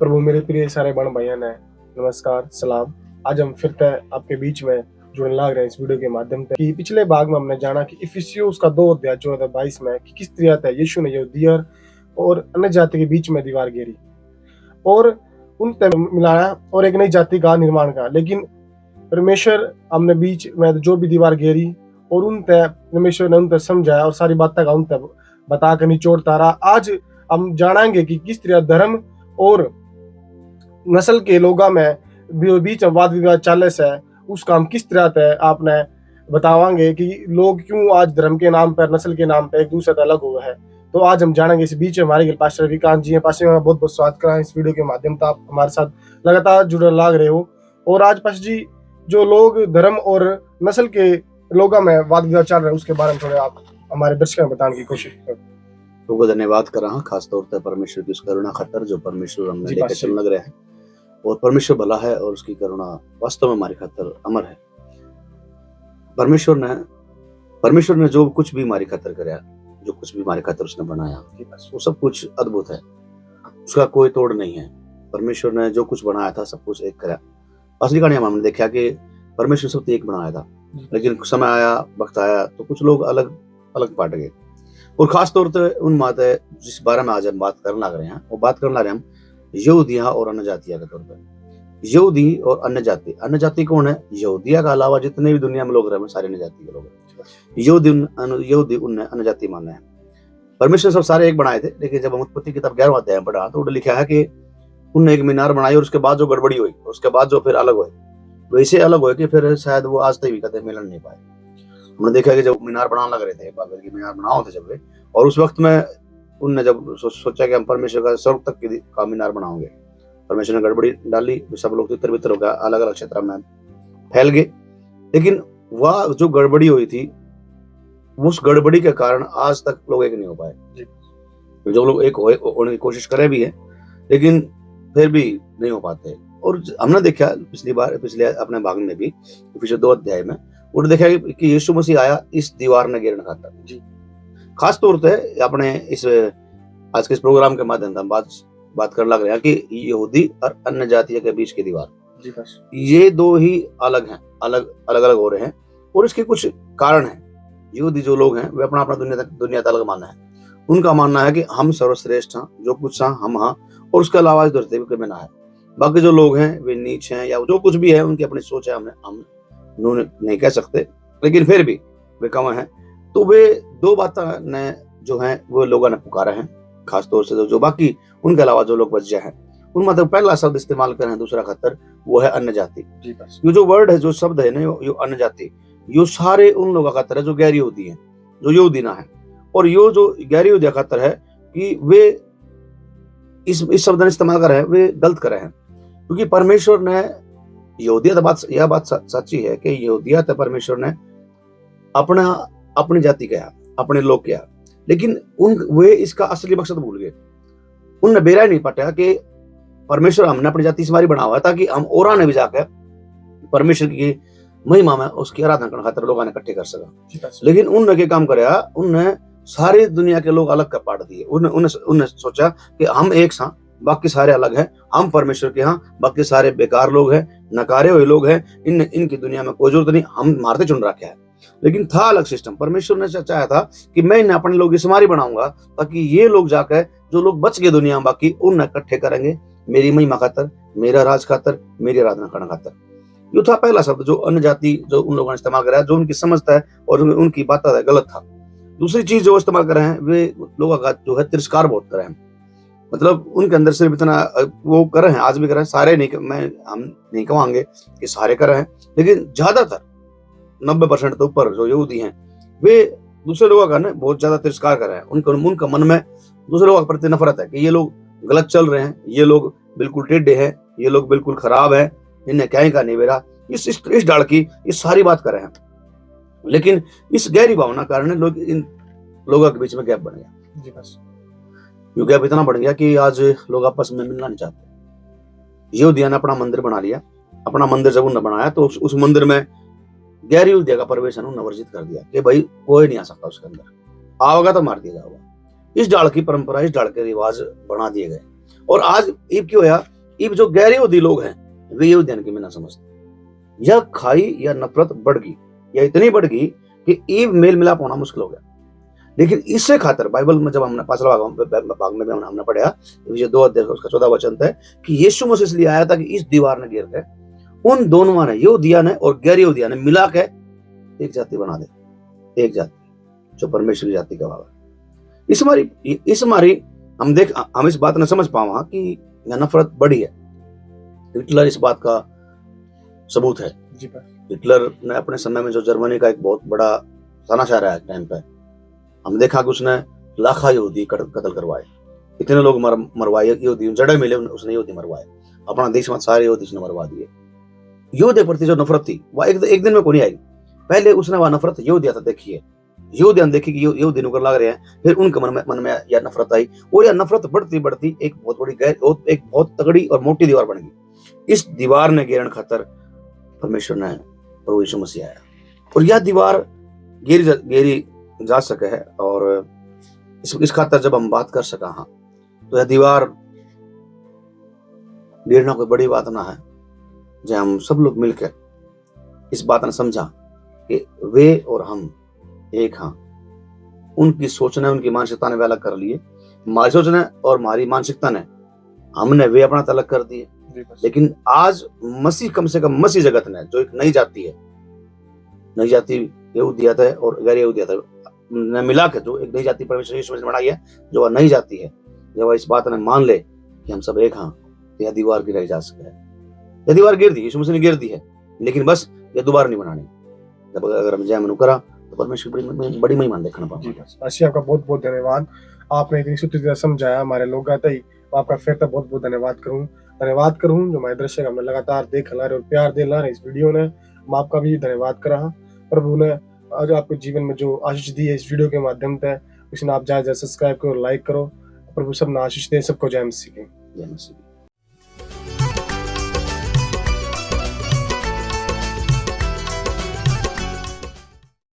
प्रभु मेरे प्रिय सारे बहन भाइयों ने नमस्कार सलाम। आज हम फिर से आपके बीच में जुड़ने लग रहे हैं इस वीडियो के माध्यम से कि पिछले भाग में हमने जाना कि इफिसियों उसका 2 अध्याय 14-22 में कि किस तरह यीशु ने यहूदियों और अन्य जाति के बीच में दीवार घेरी और उन मिलाया और एक नई जाति का निर्माण करा। लेकिन परमेश्वर हमने बीच में जो भी दीवार घेरी और उन तय परमेश्वर ने उन तक समझाया और सारी बातें का उन तक बताकर निचोड़ तारा। आज हम जानेंगे कि किस तरह धर्म और नस्ल के लोगों में बीच में वाद विवाद चाले से उसका हम किस तरह तय आपने बतावांगे कि लोग क्यों आज धर्म के नाम पर नस्ल के नाम पर एक दूसरे से अलग हुए हैं। तो आज हम जानेंगे इस बीच में हमारे गिल पास्टर विकांत जी हैं। पास्टर में बहुत बहुत स्वागत करा इस वीडियो के माध्यम से आप हमारे साथ लगातार जुड़े लाग रहे हो। और आज पास्टर जी जो लोग धर्म और नस्ल के लोगों में वाद विवाद चल रहे हैं उसके बारे में थोड़े आप हमारे दर्शकों में बताने की कोशिश करें। तो धन्यवाद कर रहा खास तौर पर परमेश्वर की उस करुणा खातर जो परमेश्वर हमने लेकर चल लग रहे हैं। और परमेश्वर भला है और उसकी करुणा वास्तव में हमारी खातर अमर है। परमेश्वर ने जो कुछ भी हमारी खातर कराया, जो कुछ भी हमारी खातर उसने बनाया, वो सब कुछ अद्भुत है, उसका कोई तोड़ नहीं है। परमेश्वर ने जो कुछ बनाया था सब कुछ एक कराया। असली कहानी हमने देखा कि परमेश्वर सब एक बनाया था, लेकिन समय आया, वक्त आया तो कुछ लोग अलग अलग बांट गए। और खास तौर पर उन माता जिस बारे में आज हम बात करने लग रहे हैं, वो बात करने लग रहे हैं हम यहूदिया और अन्य जातिया के तौर पर। यहूदी और अन्य जाति कौन है? यहूदिया का अलावा जितने भी दुनिया में लोग रहे हैं सारे अन्य जाति के लोग हैं। यहूदी उन्हें अन्य जाति माने हैं। परमेश्वर सब सारे एक बनाए थे, लेकिन जब हम उत्पत्ति किताब 11वां अध्याय में पढ़ा तो लिखा है कि उन्होंने एक मीनार बनाई और उसके बाद जो गड़बड़ी हुई, उसके बाद जो फिर अलग हुए, वैसे अलग हुए कि फिर शायद वो आज तक भी कदम मिलन नहीं पाए। हमने देखा कि जब मीनार बनाने लग रहे थे, बाबेल की मीनार बनाओ थे जब वे, और उस वक्त में उनने जब सोचा कि हम परमेश्वर का स्वर्ग तक का मीनार बनाओगे, परमेश्वर ने गड़बड़ी डाली, सब लोग तितर बितर हो गया, अलग अलग क्षेत्र में फैल गए। लेकिन वह जो गड़बड़ी हुई थी, उस गड़बड़ी के कारण आज तक लोग एक नहीं हो पाए। जो लोग एक होने की कोशिश करे भी है, लेकिन फिर भी नहीं हो पाते। और हमने देखा पिछले अपने भाग में भी पिछले 2 अध्याय में और देखा कि यीशु मसीह आया इस दीवार ने गिरने खातर। खास तौर पे अपने इस आज के इस प्रोग्राम के माध्यम से हम बात करने लग रहे हैं कि यहूदी और अन्य जातियों के बीच की दीवार, ये दो ही अलग हैं, अलग हो रहे हैं। और इसके कुछ कारण हैं। यहूदी जो लोग हैं वे अपना दुनिया अलग मानना है। उनका मानना है कि हम सर्वश्रेष्ठ हैं, जो कुछ हैं हम हाँ, और उसके अलावा इस धरती पे ना है। बाकी जो लोग हैं वे नीच हैं या जो कुछ भी है, उनकी अपनी सोच है, हम नहीं कह सकते, लेकिन फिर भी वे कम हैं। तो वे 2 बातें ने जो हैं वो लोगों ने पुकारा है। खास तौर से जो बाकी उनके अलावा जो लोग बच हैं, उन मतलब पहला शब्द इस्तेमाल कर रहे हैं दूसरा खतर, वो है अन्य जाति। ये जो वर्ड है, जो शब्द है ना, यो अन्य जाति, यो सारे उन लोगों का खतर है जो गैर यहूदी है, जो यहूदी ना है। और यो जो गैर यहूदी खतर है कि वे इस शब्द ने इस्तेमाल कर रहे हैं, वे गलत कर रहे हैं। क्योंकि परमेश्वर ने यहूदियत, यह बात सच्ची है कि यहूदियत परमेश्वर ने अपनी जाति कहा, अपने लोग कहा, लेकिन वे इसका असली मकसद भूल गए। उनने बेरा नहीं पाया कि परमेश्वर हमने अपनी जाति से बना हुआ है ताकि हम और ने भी जाकर परमेश्वर की महिमा में उसकी आराधना करने खातिर लोगों ने इकट्ठे कर सका। लेकिन उनने क्या काम कराया, उनने सारी दुनिया के लोग अलग कर पाट दिए। उन्हें सोचा कि हम एक सां, बाकी सारे अलग हैं, हम परमेश्वर के यहाँ, बाकी सारे बेकार लोग हैं, नकारे हुए लोग हैं, इनकी दुनिया में कोई जरूरत नहीं, हम मारते चुन रखा है। लेकिन था अलग सिस्टम। परमेश्वर ने चाहा था कि मैं इन्हें अपने लोग इसमारी बनाऊंगा ताकि ये लोग जाकर जो लोग बच गए दुनिया में बाकी, उन्हें इकट्ठे करेंगे मेरी महिमा खातर, मेरा राज खातर, मेरी आराधना करने खातर। ये था पहला शब्द जो अन्य जाति जो उन लोगों ने इस्तेमाल कराया, जो उनकी समझता है और उनकी बात है गलत था। दूसरी चीज जो इस्तेमाल कर रहे हैं, वे लोगों का जो है तिरस्कार बहुत कर रहे हैं। मतलब उनके अंदर सिर्फ इतना वो कर रहे हैं, आज भी कर रहे हैं, सारे नहीं, हम नहीं कहेंगे कि सारे कर रहे हैं, लेकिन ज्यादातर 90% तो ऊपर जो यहूदी हैं वे दूसरे लोगों का ना बहुत ज्यादा तिरस्कार कर रहे हैं। उनका मन में दूसरे लोगों के प्रति नफरत है कि ये लोग गलत चल रहे हैं, ये लोग बिल्कुल टेढ़े हैं, ये लोग बिल्कुल खराब है, इन्हें क्या ही का नहीं मेरा, इस डाल की ये सारी बात कर रहे हैं। लेकिन इस गहरी भावना कारण लोग इन लोगों के बीच में गैप बन गया। ये गैप इतना बढ़ गया कि आज लोग आपस में मिलना नहीं चाहते। यहूदियों ने अपना मंदिर बना लिया। अपना मंदिर जब उन्होंने बनाया तो उस मंदिर में गैर यहूदियों का प्रवेश उन्होंने वर्जित कर दिया कि भाई कोई नहीं आ सकता उसके अंदर, आओगा तो मार दिया जाएगा। इस डाल की परंपरा, इस डाल के रिवाज बना दिए गए। और आज ये क्यों होया इब जो गैर यहूदी लोग हैं वे यहूदियन की में ना समझते। यह खाई या नफरत बढ़ गई, या इतनी बढ़ गई कि इब मेल मिलाप होना मुश्किल हो गया। लेकिन इससे खातर बाइबल में जब हमने पांचवा भाग में भी हमने पढ़ा, ये 2 अध्याय उसका 14 वचन है कि यीशु मसीह इसलिए आया था कि इस दीवार ने घेर के उन दोनों ने, यहूदिया ने और गैर यहूदिया ने, मिला के एक जाति बना दे, एक जाति जो परमेश्वर की जाति का भाव है। इस हमारी हम इस बात ने समझ पावा कि यह नफरत बढ़ी है। हिटलर इस बात का सबूत है। हिटलर ने अपने समय में जो जर्मनी का एक बहुत बड़ा तानाशाह रहा है टाइम पे, हम देखा कि उसने लाखों यहूदी कत्ल करवाए, इतने लोग मरवाए, यहूदी जड़े मिले उसने यहूदी मरवाए, अपना देश में सारे यहूदी उसने मरवा दिए। यहूदी प्रति जो नफरत थी वह एक दिन में को नहीं आई। पहले उसने वह नफरत यहूदिया तक देखी है, यहूदियन देखी कि यहूदी नौकर लग रहे हैं, फिर उनके मन में यह नफरत आई, और यह नफरत बढ़ती बढ़ती एक बहुत बड़ी एक बहुत तगड़ी और मोटी दीवार बन गई। इस दीवार ने घेरन खातर परमेश्वर ने प्रभु यीशु मसीह आया, और यह दीवार घेरी जा सके है। और इस खातर जब हम बात कर सका, हाँ, तो यह दीवार घेरना कोई बड़ी बात ना है। जब हम सब लोग मिलकर इस बात ने समझा कि वे और हम एक, हाँ, उनकी सोचने, उनकी मानसिकता ने वे अलग कर लिए, हमारी सोचने और हमारी मानसिकता ने हमने वे अपना अलग कर दिए। लेकिन आज मसीह, कम से कम मसीह जगत ने, जो एक नई जाति है, नई जाति यहूदियत है और गैर यहूदियत ने मिला के जो एक नई जाति परमेश्वर यीशु मसीह ने बनाई है, जो वह नई जाति है, जब वह इस बात ने मान ले कि हम सब एक, हाँ, तो यह दीवार गिराई जा सके है। यह दीवार गिर दी, यीशु मसीह ने गिर दी है, लेकिन बस यह दोबारा नहीं बनानी। जब अगर हम जय मनु करा तो परमेश्वर बड़ी महिमा देखना पाएंगे। आशी आपका बहुत बहुत धन्यवाद, आपने इतनी सुंदर तरह समझाया हमारे लोग आते ही। आपका फिर तो बहुत बहुत धन्यवाद करूं जो हमारे दर्शक हमने लगातार देख ला रहे और प्यार दे ला रहे इस वीडियो ने, हम आपका भी धन्यवाद करा। प्रभु ने आज आपके जीवन में जो आशीष दी है इस वीडियो के माध्यम से, उसने आप ज्यादा सब्सक्राइब करो, लाइक करो। प्रभु सब आशीष दे, सबको जय मसीह।